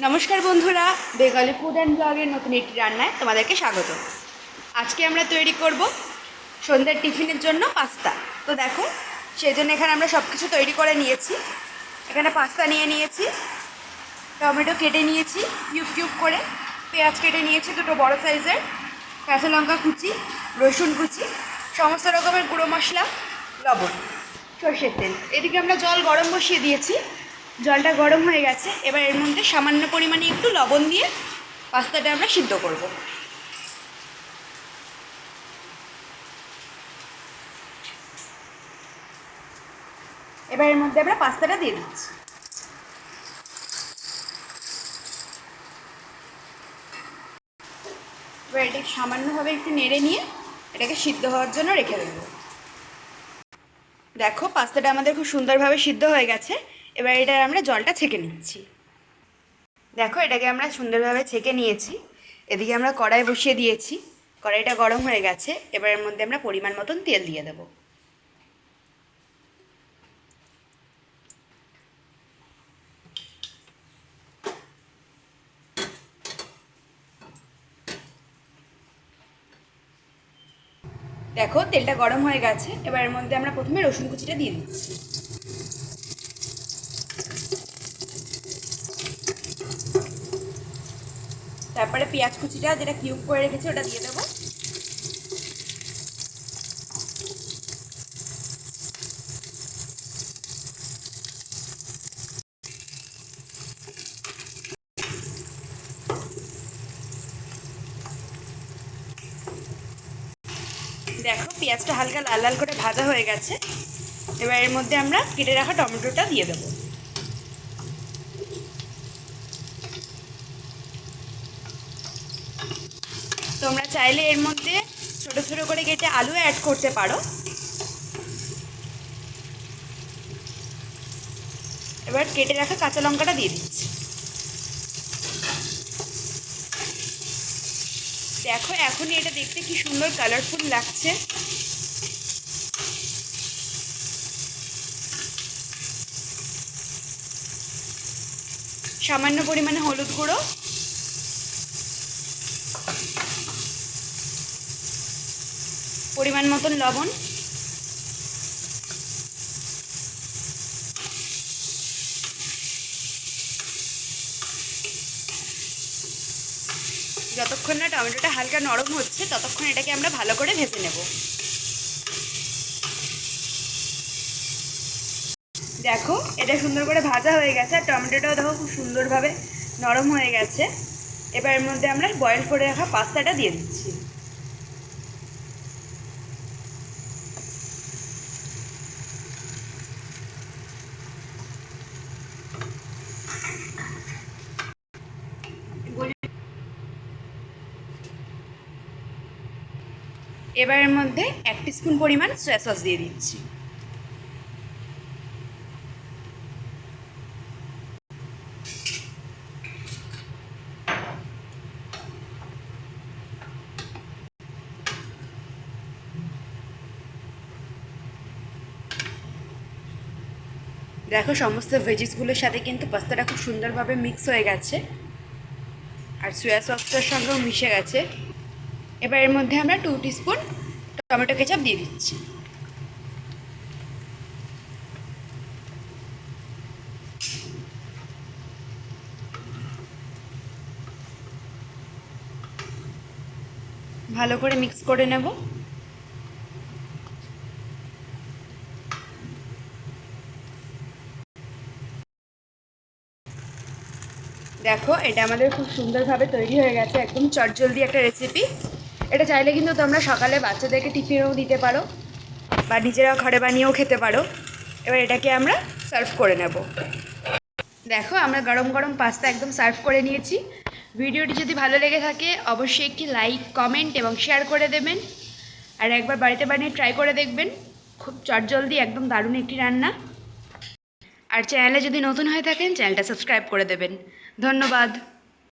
নমস্কার বন্ধুরা, Bengali food and ব্লগের নতুন একটি রান্নায় তোমাদেরকে স্বাগত। আজকে আমরা তৈরি করব সন্ধ্যের টিফিনের জন্য পাস্তা। তো দেখো, সেই জন্য এখানে আমরা সব কিছু তৈরি করে নিয়েছি। এখানে পাস্তা নিয়ে নিয়েছি, টমেটো কেটে নিয়েছি কিউব কিউব করে, পেঁয়াজ কেটে নিয়েছি দুটো বড় সাইজের, কাঁচা লঙ্কা কুচি, রসুন কুচি, সমস্ত রকমের গুঁড়ো মশলা, লবণ, সর্ষের তেল। এদিকে আমরা জল গরম বসিয়ে দিয়েছি, জলটা গরম হয়ে গেছে। এবার এর মধ্যে সামান্য পরিমাণে একটু লবণ দিয়ে পাস্তাটা আমরা সিদ্ধ করব। এবার এর মধ্যে আমরা পাস্তাটা দিয়ে দিচ্ছি। এবার এটাকে সামান্যভাবে একটু নেড়ে নিয়ে এটাকে সিদ্ধ হওয়ার জন্য রেখে দেবো। দেখো, পাস্তাটা আমাদের খুব সুন্দরভাবে সিদ্ধ হয়ে গেছে। এবার এটা আমরা জলটা ছেঁকে নিচ্ছি। দেখো, এটাকে আমরা সুন্দরভাবে ছেঁকে নিয়েছি। এদিকে আমরা কড়াই বসিয়ে দিয়েছি, কড়াইটা গরম হয়ে গেছে। এবার এর মধ্যে আমরা পরিমাণ মতন তেল দিয়ে দেব। দেখো, তেলটা গরম হয়ে গেছে। এবার এর মধ্যে আমরা প্রথমে রসুন কুচিটা দিয়ে দিচ্ছি। তারপরে পেঁয়াজ কুচিটা, যেটা কিউব করে রেখেছি, ওটা দিয়ে দেবো। দেখো, পেঁয়াজটা হালকা লাল লাল করে ভাজা হয়ে গেছে। এবার এর মধ্যে আমরা কেটে রাখা টমেটোটা দিয়ে দেবো। তোমরা চাইলে এর মধ্যে ছোট ছোট করে কেটে আলু অ্যাড করতে পারো। এবার কেটে রাখা কাঁচা লঙ্কাটা দিয়ে দিচ্ছি। দেখো, এখনই এটা দেখতে কি সুন্দর কালারফুল লাগছে। সামান্য পরিমাণে হলুদ গুঁড়ো, পরিমাণ মতন লবণ, যতক্ষণ না টমেটোটা হালকা নরম হচ্ছে ততক্ষণ এটাকে আমরা ভালো করে ভেজে নেব। দেখো, এটা সুন্দর করে ভাজা হয়ে গেছে আর টমেটোটাও দেখো খুব সুন্দরভাবে নরম হয়ে গেছে। এবার এর মধ্যে আমরা বয়েল করে রাখা পাস্তাটা দিয়ে দিচ্ছি। এবার এর মধ্যে 1 টিস্পুন পরিমাণ সয়া সস দিয়ে দিচ্ছি। দেখো, সমস্ত ভেজিসগুলোর সাথে কিন্তু পাস্তাটা খুব সুন্দরভাবে মিক্স হয়ে গেছে আর সয়া সসটার সঙ্গেও মিশে গেছে। এবার এর মধ্যে আমরা 2 টিস্পুন টমেটো কেচাপ দিয়ে দিচ্ছি। ভালো করে মিক্স করে নেব। দেখো, এটা আমাদের খুব সুন্দরভাবে তৈরি হয়ে গেছে, একদম চটজলদি একটা রেসিপি। এটা চাইলে কিন্তু তোমরা সকালে বাচ্চাদেরকে টিফিনেও দিতে পারো বা নিজেরাও ঘরে বানিয়েও খেতে পারো। এবার এটাকে আমরা সার্ভ করে নেব। দেখো, আমরা গরম গরম পাস্তা একদম সার্ভ করে নিয়েছি। ভিডিওটি যদি ভালো লেগে থাকে অবশ্যই একটি লাইক, কমেন্ট এবং শেয়ার করে দেবেন। আর একবার বাড়িতে বানিয়ে ট্রাই করে দেখবেন, খুব চটজলদি একদম দারুণ একটি রান্না। আর চ্যানেলে যদি নতুন হয়ে থাকেন চ্যানেলটা সাবস্ক্রাইব করে দেবেন। ধন্যবাদ।